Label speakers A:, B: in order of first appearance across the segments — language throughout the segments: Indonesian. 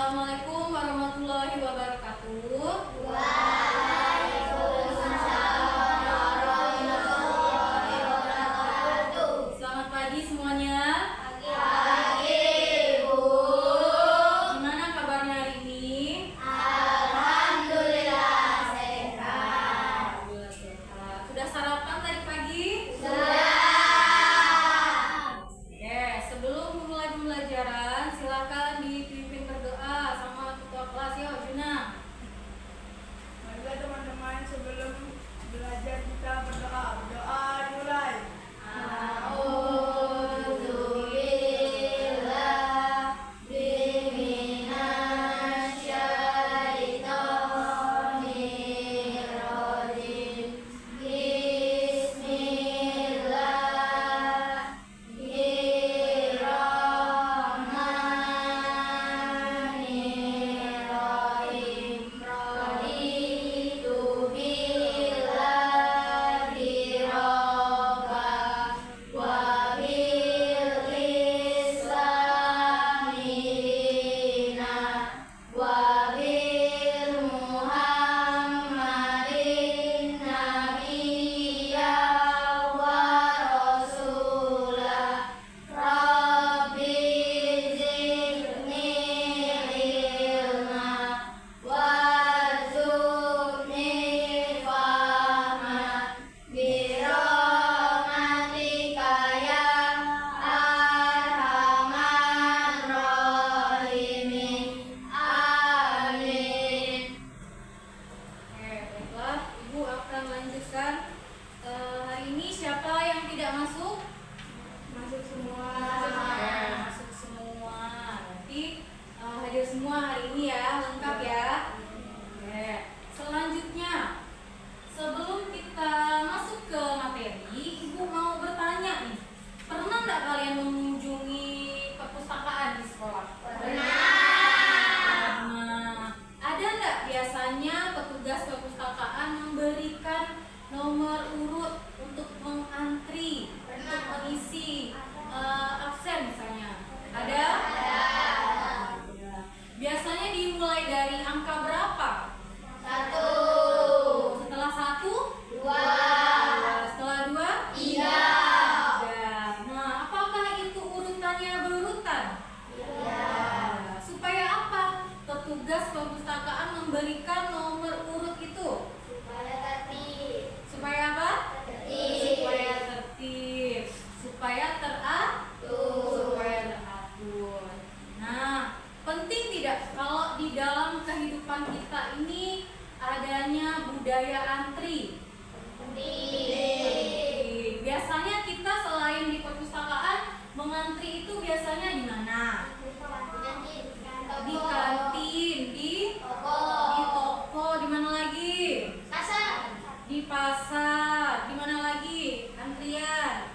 A: Assalamualaikum warahmatullahi wabarakatuh.
B: Waalaikumsalam warahmatullahi wabarakatuh.
A: Selamat pagi semuanya.
B: Pagi, Bu.
A: Gimana kabarnya hari ini?
B: Alhamdulillah sehat.
A: Alhamdulillah sehat. Sudah sarapan tadi pagi?
B: Sudah.
A: Oke, sebelum memulai pembelajaran, silakan dipimpin berdoa sama ketua kelas ya, Juna.
C: Mari teman-teman, sebelum belajar kita berdoa. Berdoa dimulai.
A: Oke, baiklah. Ibu akan lanjutkan. Hari ini siapa yang tidak masuk?
C: Masuk semua.
A: Masuk semua. Nanti hadir semua hari ini ya, lengkap ya. Oke. Selanjutnya, sebelum kita masuk ke materi, Ibu mau bertanya nih. Pernah nggak kalian mengunjungi perpustakaan di sekolah? Nah, ada nggak biasanya petugas perpustakaan memberikan nomor urut untuk mengantri, untuk mengisi absen misalnya? Ada? Ada. Biasanya dimulai dari angka berapa?
B: 1,
A: Setelah 1?
B: 2,
A: Setelah 2?
B: 3.
A: Nah, apakah itu urutannya berurutan? Supaya apa? Petugas perpustakaan memberikan nomor urut itu
B: Supaya tertib.
A: supaya apa?
B: Tertib.
A: Supaya tertib, supaya teratur. Nah, penting tidak kalau di dalam kehidupan kita ini adanya budaya antri?
B: Tertib.
A: Biasanya kita selain di perpustakaan mengantri itu biasanya di mana? Di kantin, di toko, di mana lagi? Di pasar, di mana lagi? Antrian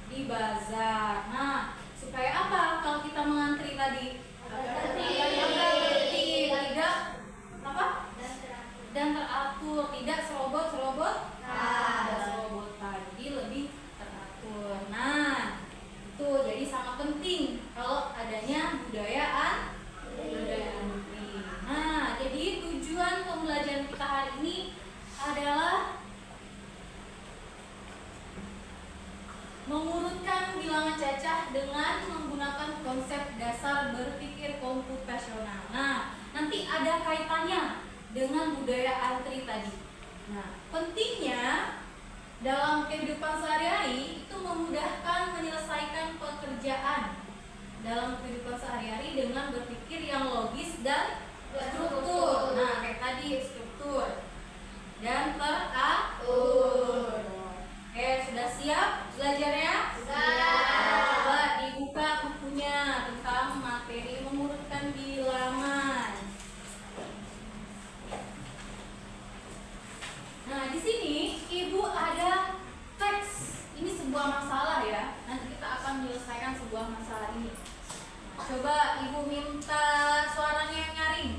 A: di bazar. Nah, supaya apa kalau kita mengantri tadi? Agar tertib, tidak apa? Dan teratur, tidak serobot-serobot. Tidak serobotan, jadi lebih teratur. Nah, itu jadi sangat penting kalau adanya budaya antri. Nah, jadi tujuan pembelajaran kita hari ini adalah mengurutkan bilangan cacah dengan menggunakan konsep dasar berpikir komputasional. Nah, nanti ada kaitannya dengan budaya antri tadi. Nah, pentingnya dalam kehidupan sehari-hari itu memudahkan menyelesaikan pekerjaan dalam kehidupan sehari-hari dengan berpikir yang logis dan struktur. Nah, kayak tadi struktur dan teratur. Oke, sudah siap belajarnya? Coba dibuka bukunya tentang materi mengurutkan bilangan. Nah, di sini Ibu ada teks. Ini sebuah masalah ya. Nanti kita akan menyelesaikan sebuah masalah ini. Coba Ibu minta suaranya yang nyaring.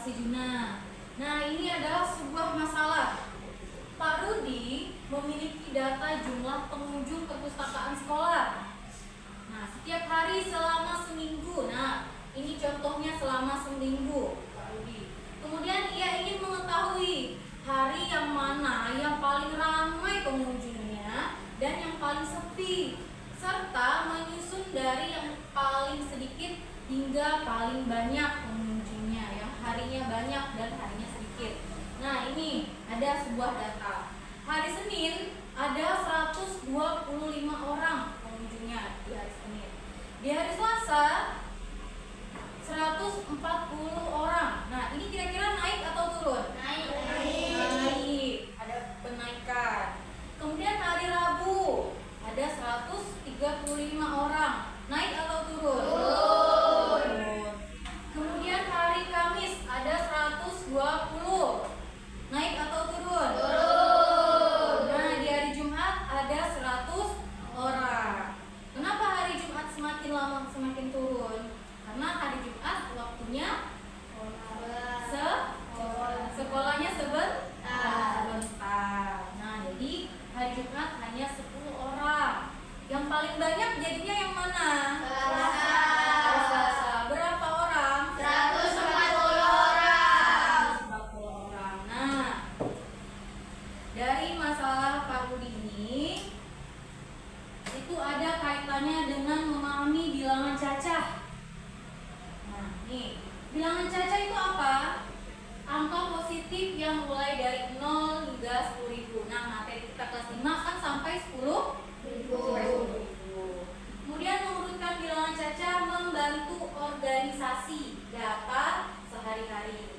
A: kasih Juna. Nah, ini adalah sebuah masalah. Pak Rudi memiliki data jumlah pengunjung perpustakaan sekolah. Nah, setiap hari selama seminggu. Nah, ini contohnya selama seminggu, Pak Rudi. Kemudian ia ingin mengetahui hari yang mana yang paling ramai pengunjungnya dan yang paling sepi, serta menyusun dari yang paling sedikit hingga paling banyak pengunjungnya, yang harinya banyak dan harinya sedikit. Nah, ini ada sebuah data. Hari Senin ada 125 orang pengunjungnya di hari Senin. Di hari Selasa 140 orang. Nah, ini kira-kira naik atau turun?
B: Naik.
A: Naik. Ada penaikan. Kemudian hari Rabu ada 135 orang. Naik atau turun? Turun. Kemudian hari Kamis ada 120. Naik atau turun?
B: Turun.
A: Nah, di hari Jumat ada 100 orang. Kenapa hari Jumat semakin lama semakin turun? Karena hari Jumat waktunya sekolahnya sebentar. Nah, jadi hari Jumat hanya 10 orang. Yang paling banyak jadinya yang mana?
B: Selasa.
A: Hari Selasa. Berapa orang?
B: 140 orang.
A: 140 orang. Nah, dari masalah Pak Rudi ini itu ada kaitannya dengan memahami bilangan cacah. Nah, nih, bilangan cacah itu apa? Angka positif yang mulai dari 0 hingga 10.000. Nah, materi kita kelas 5 kan sampai 10.000. Kemudian mengurutkan bilangan cacah membantu organisasi data sehari-hari.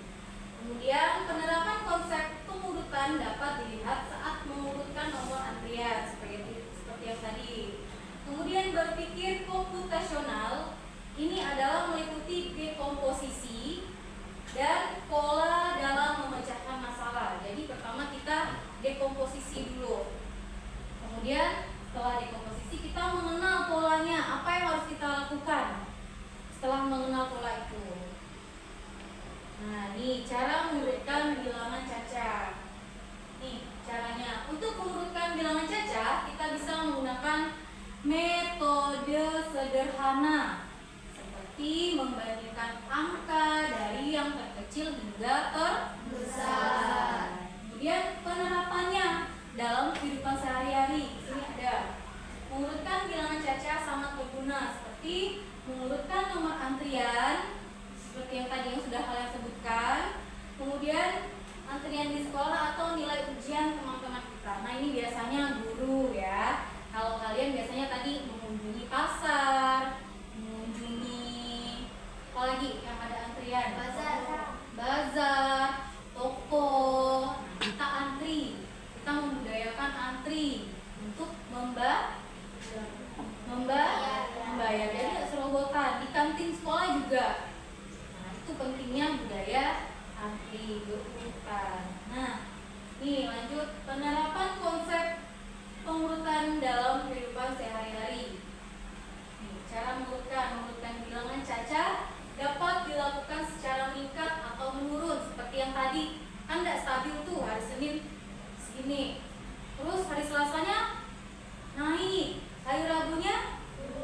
A: Kemudian penerapan konsep pengurutan dapat dilihat saat mengurutkan nomor antrian seperti yang tadi. Kemudian berpikir komputasional ini adalah meliputi dekomposisi dan pola dalam memecahkan masalah. Jadi pertama kita dekomposisi dulu. Kemudian setelah dekomposisi kita mengenal polanya, apa yang harus kita lakukan setelah mengenal pola itu. Nah, ini cara mengurutkan bilangan cacah. Nih caranya. Untuk mengurutkan bilangan cacah kita bisa menggunakan metode sederhana seperti membandingkan angka dari yang terkecil hingga terbesar. Kemudian penerapannya dalam kehidupan sehari-hari. Ini ada mengurutkan bilangan cacah sangat berguna seperti mengurutkan nomor antrian seperti yang tadi yang sudah kalian sebutkan. Kemudian antrian di sekolah atau nilai ujian teman-teman kita. Nah, ini biasanya guru ya. Kalau kalian biasanya tadi mengunjungi pasar, mengunjungi apa lagi yang ada antrian? Bazar, toko. Nah, kita antri. Kita membudayakan antri untuk membayar. Jadi tidak serobotan. Di kantin sekolah juga. Nah, itu pentingnya budaya antri berurutan. Nah, nih lanjut penerapan konsep pengurutan dalam kehidupan sehari-hari. Nih, cara mengurutkan bilangan cacah dapat dilakukan secara meningkat atau menurun seperti yang tadi. Kan tidak stabil tuh, hari Senin segini. Terus hari Selasanya naik, hari Rabunya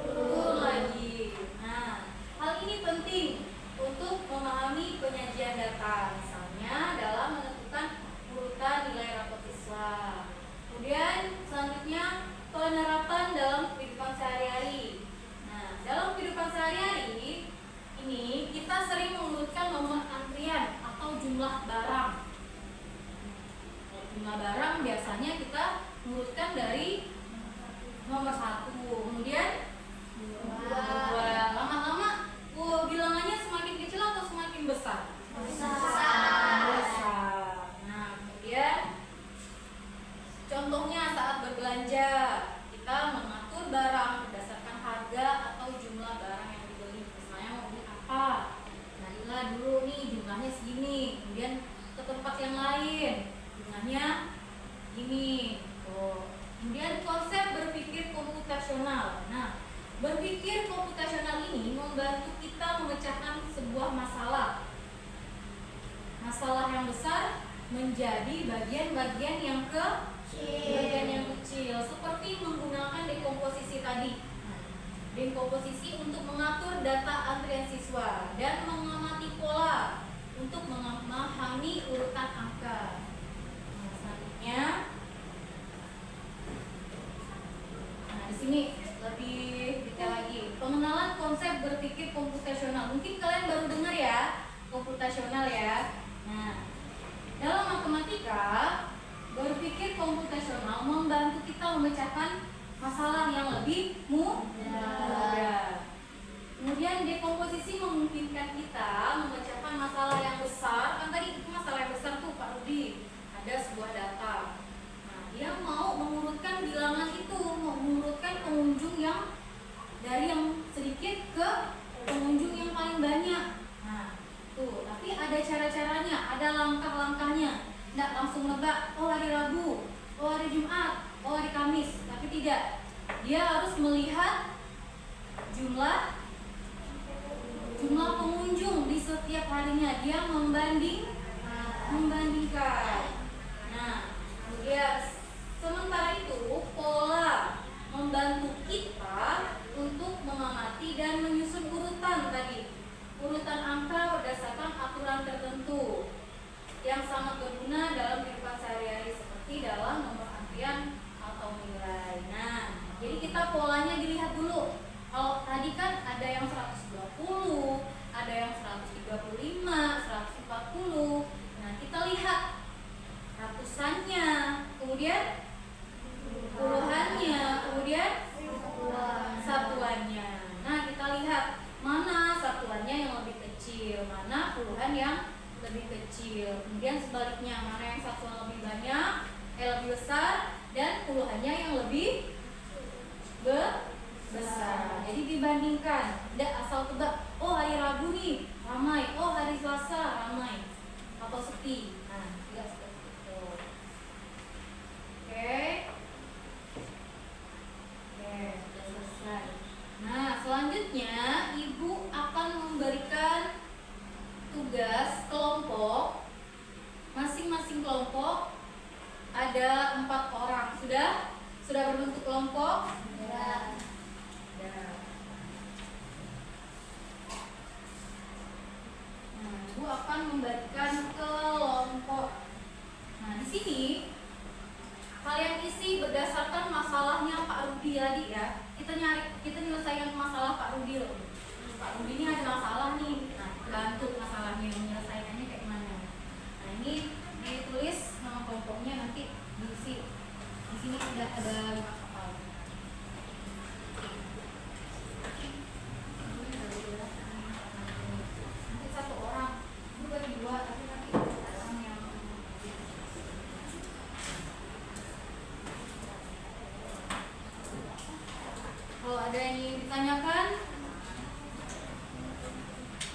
A: turun lagi. Nah, hal ini penting untuk memahami penyajian data, misalnya dalam menentukan urutan nilai rapot siswa. Kemudian selanjutnya penerapan dalam kehidupan sehari-hari. Nah, dalam kehidupan sehari-hari ini kita sering mengurutkan nomor antrian atau jumlah barang. Jumlah barang biasanya kita mengurutkan dari nomor 1, kemudian 2. Lama-lama bilangannya semakin kecil atau semakin besar? Besar. Nah, kemudian contohnya saat berbelanja kita mengatur barang berdasarkan harga atau jumlah barang yang dibeli. Misalnya mau beli apa? Carilah dulu nih jumlahnya segini. Kemudian ke tempat yang lain jumlahnya gini. Kemudian konsep berpikir komputasional. Nah, berpikir komputasional ini membantu kita memecahkan sebuah masalah. masalah yang besar menjadi bagian-bagian yang kecil, seperti menggunakan dekomposisi tadi. Dekomposisi untuk mengatur data antrian siswa dan mengamati pola untuk memahami urutan angka. Selanjutnya, di sini lebih detail lagi. Pengenalan konsep berpikir komputasional. Mungkin kalian baru dengar ya, komputasional ya. Nah, dalam matematika, berpikir komputasional membantu kita memecahkan masalah yang lebih mudah. Kemudian dekomposisi memungkinkan kita memecahkan masalah yang besar. Kan tadi itu masalah yang besar tuh Pak Rudi. Ada sebuah data. Nah, dia mau mengurutkan bilangan itu, mengurutkan pengunjung yang dari yang sedikit ke pengunjung yang paling banyak. Nah, tuh, tapi ada cara-caranya, ada langkah-langkahnya. Tidak langsung nebak, oh hari Rabu, oh hari Jumat, oh hari Kamis. Tapi tidak. Dia harus melihat jumlah pengunjung di setiap harinya. Dia membandingkan. Nah, kemudian sementara itu pola membantu kita untuk mengamati dan menyusun urutan tadi. Urutan angka berdasarkan aturan tertentu yang sangat berguna dalam kehidupan sehari-hari seperti dalam nomor antrian atau nilai. Nah, jadi kita polanya dilihat dulu. Kalau tadi kan ada yang 120, ada yang 135, 140. Nah, kita lihat ratusannya, kemudian puluhannya, kemudian satuannya. Nah, kita lihat mana satuannya yang lebih kecil, mana puluhan yang lebih kecil. Kemudian sebaliknya, mana yang satuan lebih banyak, lebih besar, dan puluhannya yang lebih besar. Jadi dibandingkan, tidak asal tebak. Oh hari Rabu nih ramai, oh hari Selasa ramai atau sepi. Nah, tidak seperti itu. Oke, sudah selesai. Nah, selanjutnya ibu akan memberikan tugas kelompok. Masing-masing kelompok ada 4 orang. Sudah berbentuk kelompok?
B: Ya.
A: Nah, ibu akan memberikan kelompok. Nah, di sini kalian isi berdasarkan masalahnya Pak Rudi tadi ya. Kita menyelesaikan masalah Pak Rudi loh. Pak Rudi ini ada masalah nih. Nah, bantu masalahnya, menyelesaikannya kayak mana. Nah, ini ditulis nama kelompoknya, nanti diisi. Di sini sudah ada 5 kapal. Nanti 1 orang, itu bagi 2, tapi nanti orang yang kalau ada yang ingin ditanyakan,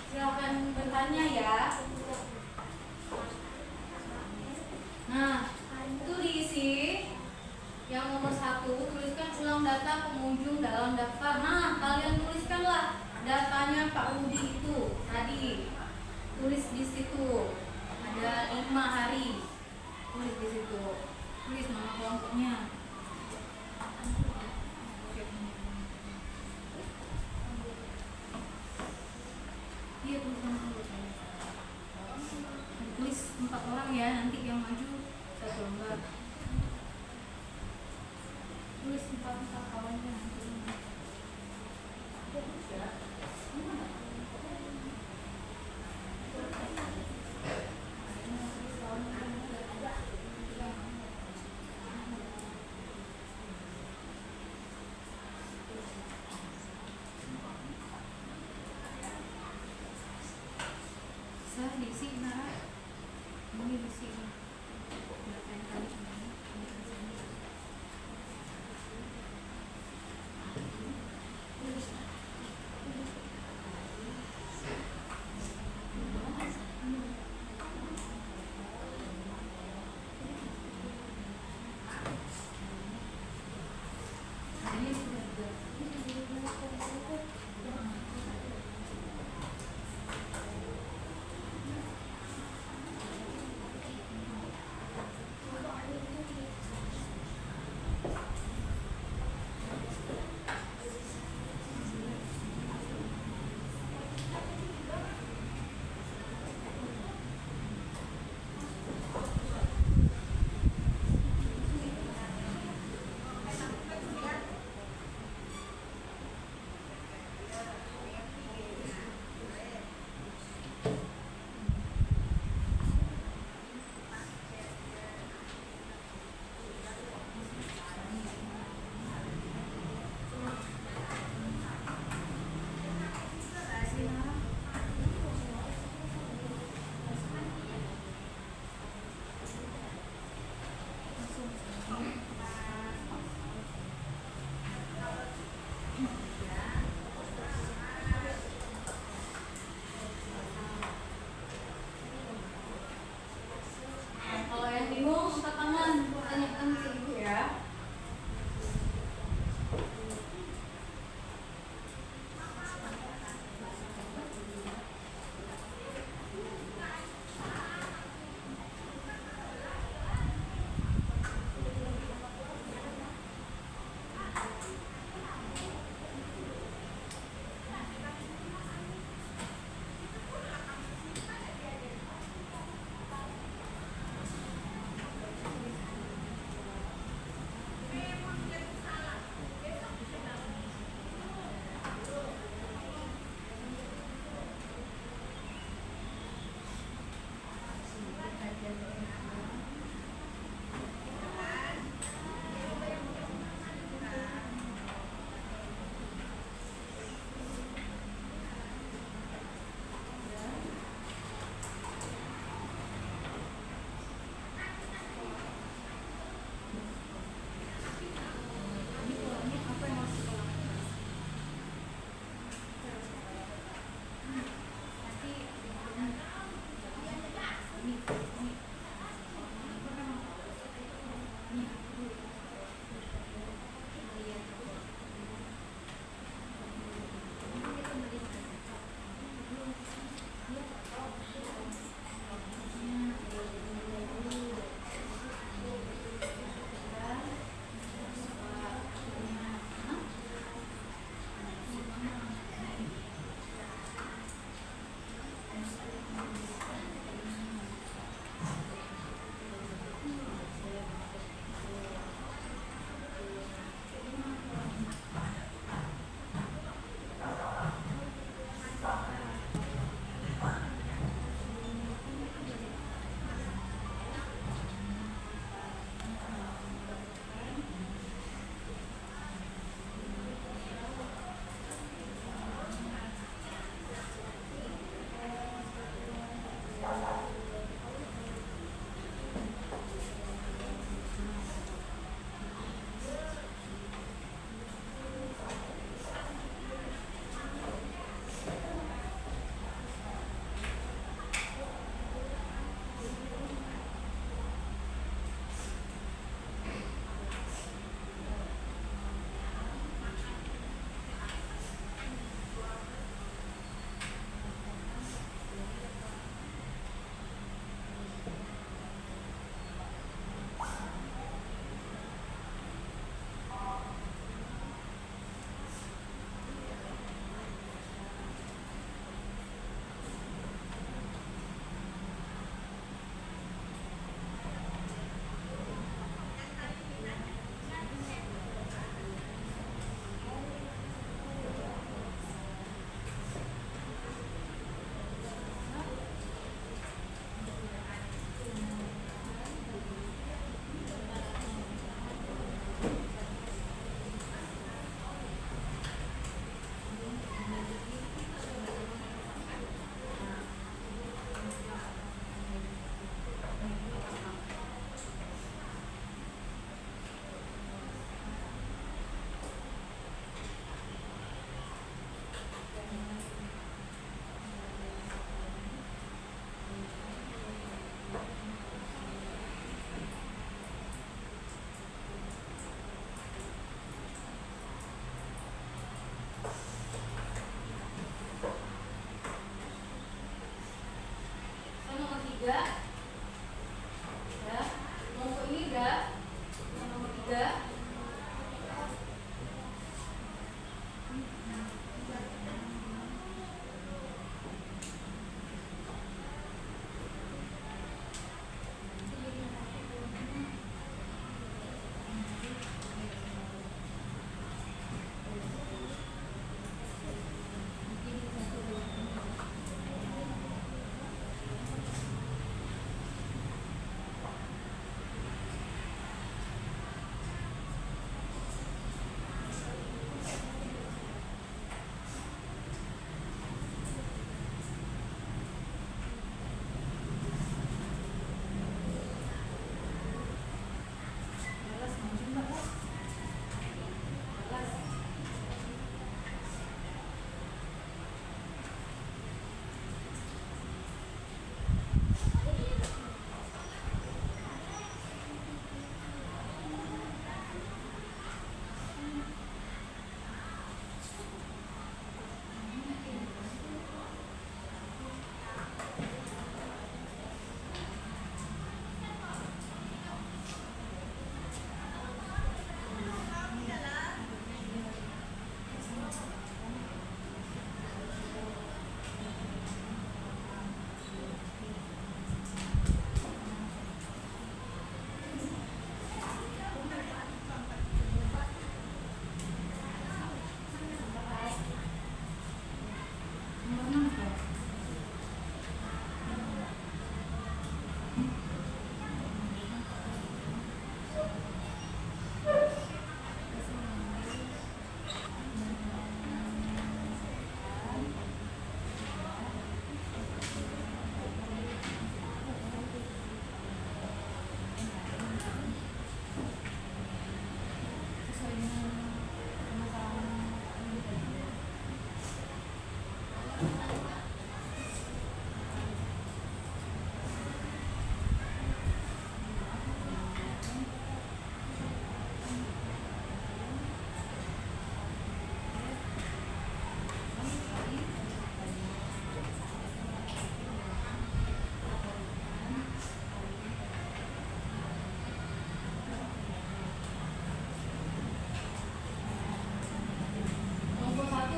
A: silahkan bertanya ya. Nah, itu diisi. Yang nomor 1, tuliskan ulang data pengunjung dalam daftar. Nah, kalian tuliskanlah datanya Pak Rudi itu tadi. Tulis di situ. Ada 5 hari. Tulis di situ. Tulis nama kelompoknya. Iya, tulis 4 orang ya, nanti yang maju 1 lembar. Tulis 4 kawannya nanti. Bisa diisi Nara. Ini diisi. Berapa yang kali ini?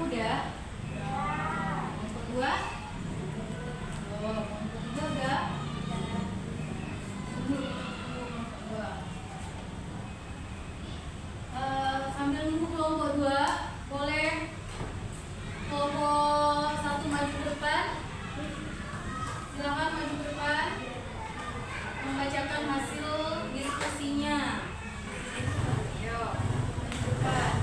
A: udah? Kelompok 2? Oh, kelompok 3 udah? Dua. Sambil nunggu kelompok 2, boleh kelompok 1 maju ke depan. Silakan maju ke depan, membacakan hasil diskusinya. Ayo, maju ke depan.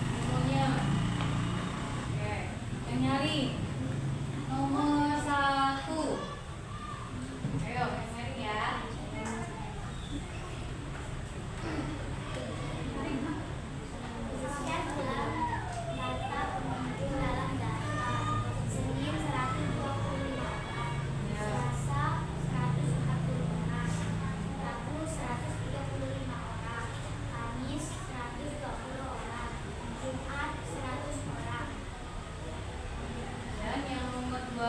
A: Nomornya. Oke, yang nyari nomor 1. Ayo, yang nyari ya.
B: Khususnya dalam data pengunjung dalam data Senin 125 orang, Selasa 140 orang, Rabu 135 orang, Kamis 120 orang, Jumat 100 orang.
A: Dan yang nomor 2.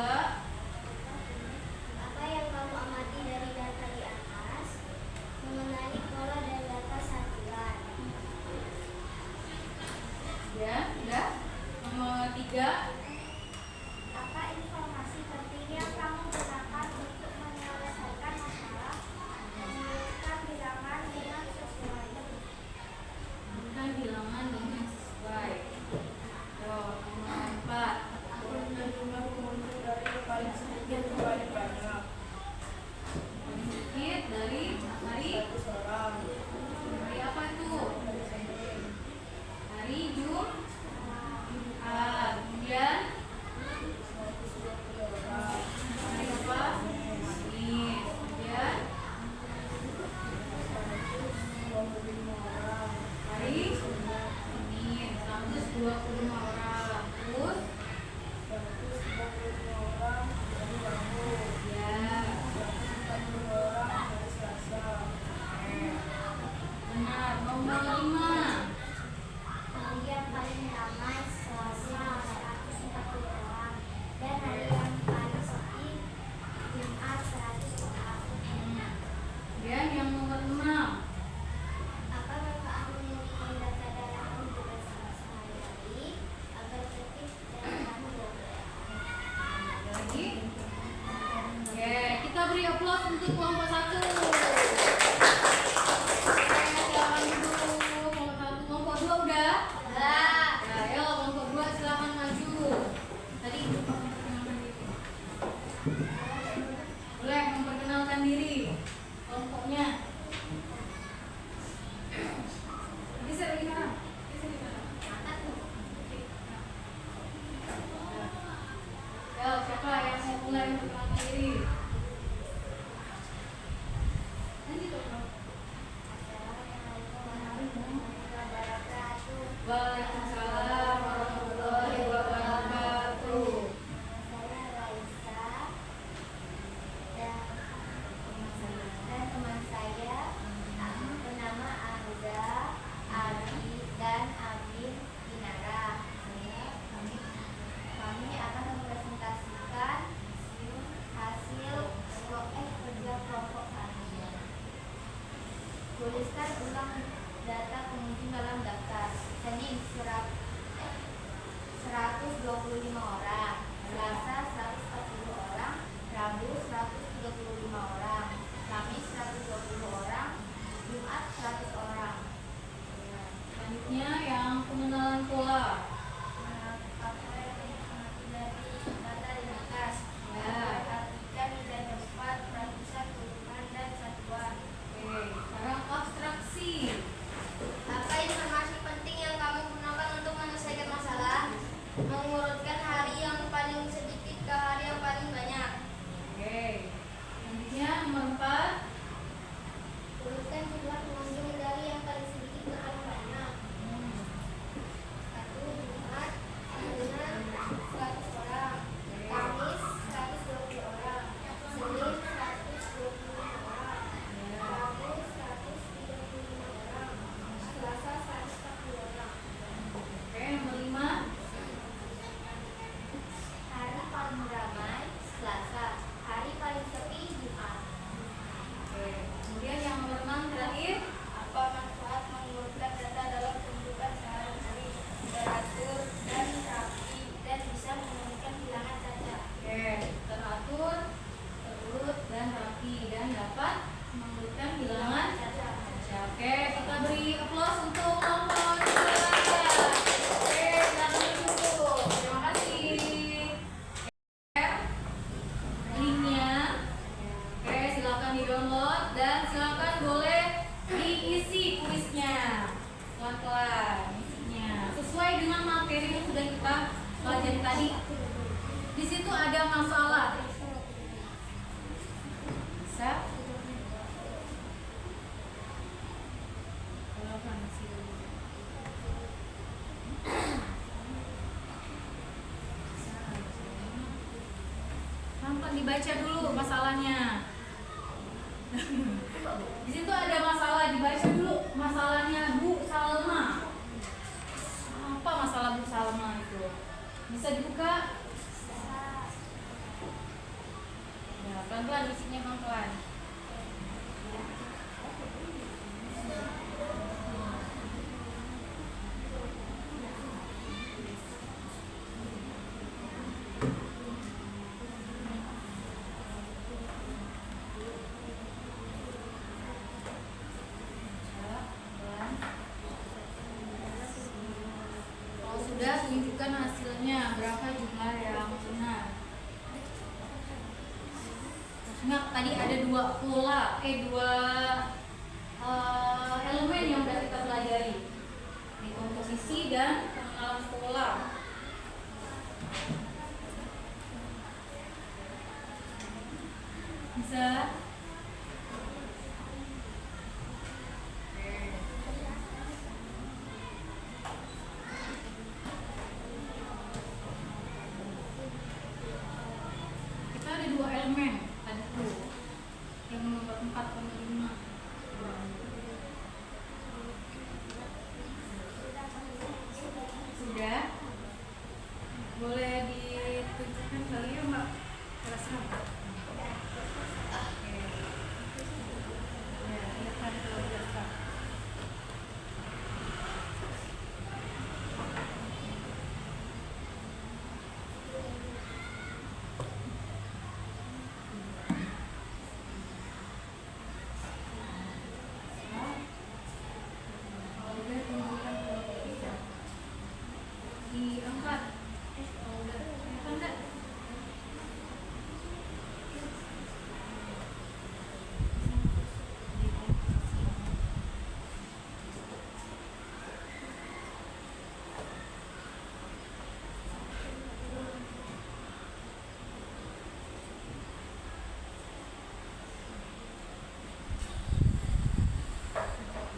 B: Apa yang kamu amati dari data di atas? Mengenali pola dan data satuan.
A: Ya, udah. Nomor 3.
B: Apa informasi penting yang kamu gunakan untuk menyelesaikan masalah? Menyebutkan bilangan dengan sesuai.
A: Bukan bilangan dengan sesuai. Yo, nomor 4.
C: Punya jumlah pengunjung dari yang paling sedikit ke paling banyak.
A: Sedikit dari hari
C: 100 orang.
A: hari apa tuh? Hari Jumat. Kemudian
C: 120 orang.
A: hari apa? Kamis. Kemudian
C: 125 orang.
A: hari Senin 125 orang. Terus
C: 125 orang dari Rabu.
A: ya.
C: 140 orang dari Selasa.
A: Benar. Nomor 5.
B: Hari yang paling ramai Selasa 140 orang dan hari yang paling sepi Jumat 100 orang.
A: Kemudian yang nomor 6.
B: Apa manfaat mengumpulkan data dalam tugas sehari-hari agar tertib dan kamu
A: Ada lagi? Oke, kita beri aplaus untuk kelompok 1. Silakan duduk. Kelompok 2 udah?
B: Udah.
A: Ya, ayo kelompok 2 silakan maju. Tadi boleh memperkenalkan diri kelompoknya. Bisa lagi mana? Ya, siapa yang mau mulai memperkenalkan diri? Waalaikumsalam warahmatullahi wabarakatuh.
B: Saya Raisa dan teman saya bernama Arza, Abi, dan Abin Binara. Kami akan mempresentasikan hasil kerja kelompok kami. Tuliskan ulang data pengunjung dalam daftar. Senin 125 orang, Selasa 140 orang, Rabu 135 orang, Kamis 120 orang, Jumat 100 orang.
A: Selanjutnya yang pengenalan pola.
B: Apa yang diamati dari data di atas?
A: Ya.
B: Perhatikan nilai cepat, perhatikan turunan dan satuan.
A: Oke, sekarang abstraksi.
B: Apa informasi penting yang kamu gunakan untuk menyelesaikan masalah? Mengurutkan hari
A: kita pelajari tadi. Di situ ada masalah. Bisa? Nampak dibaca dulu masalahnya. Di situ ada masalah, dibaca dulu masalahnya Bu Salma. Apa masalah Bu Salma itu? Bisa dibuka? Ya, pelan-pelan isinya pelan-pelan. Kalau sudah, tunjukkan hasilnya berapa jumlah yang benar. Ingat tadi ada dua pola, dua elemen yang sudah kita pelajari, di komposisi dan pengenalan pola. Bisa? Kita ada dua elemen tadi tuh yang nomor 4,5. Sudah? Boleh ditunjukkan kali ya Mbak? Terasa? Oke. Ya, lihat kalau biasa. Boleh tunjukkan kalau bisa. Diangkat. Kalau udah kelihatan nggak?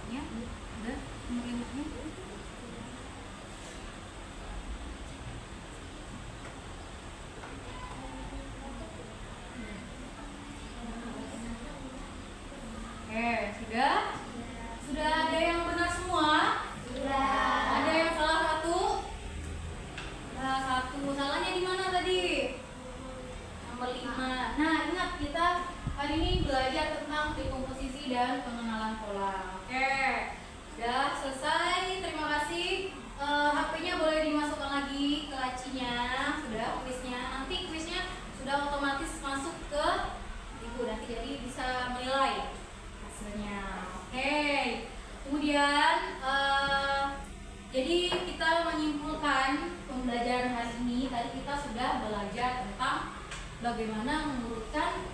A: Ya, udah mengingatnya. Oke, sudah? Sudah ada yang benar semua? Ada yang salah satu? Salah satu. Salahnya di mana tadi? Nomor 5. Nah, ingat kita hari ini belajar tentang dekomposisi dan pengenalan pola. Oke. Sudah selesai. Terima kasih. HP-nya boleh dimasukkan lagi ke lacinya. Sudah kuisnya. Nanti kuisnya sudah otomatis masuk ke Ibu. Nanti jadi bisa menilai hasilnya. Oke. Kemudian jadi kita menyimpulkan pembelajaran hari ini. Tadi kita sudah belajar tentang bagaimana mengurutkan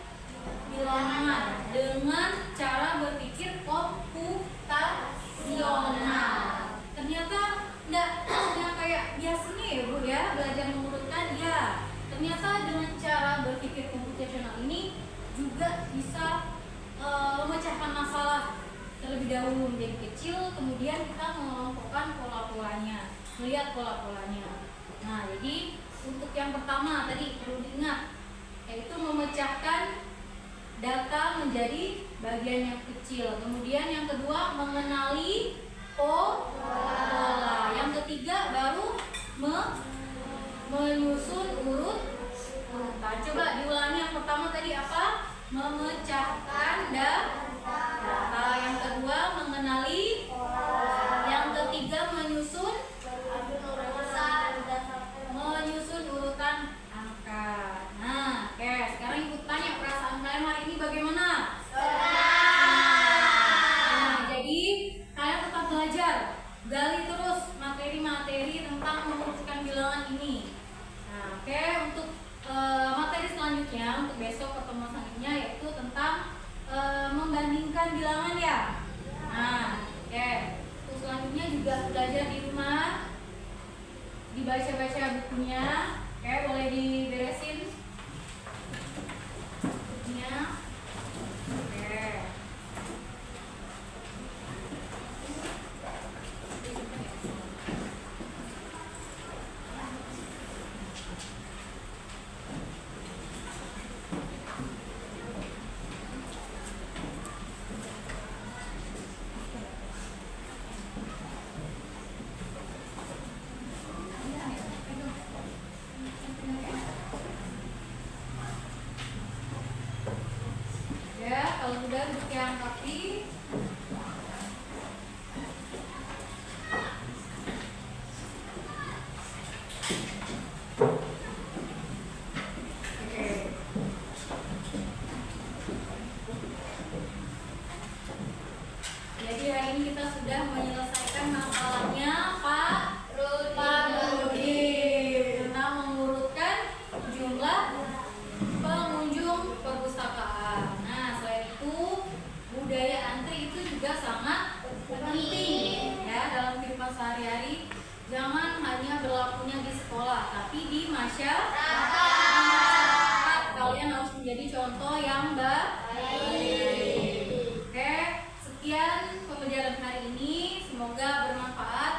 A: bilangan dengan cara berpikir komputasional. Ternyata enggak hanya kayak biasanya ya Bu ya, belajar mengurutkan ya. Ternyata dengan cara berpikir komputasional ini juga bisa memecahkan masalah terlebih dahulu menjadi kecil, kemudian kita mengelompokkan pola-polanya, melihat pola-polanya. Nah, jadi untuk yang pertama tadi perlu diingat, yaitu memecahkan data menjadi bagian yang kecil. Kemudian yang kedua mengenali pola. Yang ketiga baru menyusun urutan. Coba diulangi, yang pertama tadi apa? Memecahkan data. Yang kedua mengenali. Yang ketiga menyusun urutan angka. Nah, oke, sekarang Ibu tanya perasaan kalian hari ini bagaimana? Nah, jadi kalian tetap belajar, gali terus materi-materi tentang mengurutkan bilangan ini. Nah, oke, untuk materi selanjutnya, untuk besok pertemuan selanjutnya yaitu tentang membandingkan bilangan ya. Nah, oke, untuk selanjutnya juga belajar di rumah. dibaca-baca bukunya. Oke, boleh diberesin bukunya. Oke. Ya, kalau sudah duduk yang rapi. Oke. Jadi hari ini kita sudah menyelesaikan masalahnya Pak Rudi tentang mengurutkan jumlah pengunjung perpustakaan. Nah, selain itu budaya antri itu juga sangat penting ya dalam kehidupan sehari-hari. Jangan hanya berlakunya di sekolah, tapi di masyarakat. Kalian harus menjadi contoh yang baik. Oke, sekian pembelajaran hari ini. Semoga bermanfaat.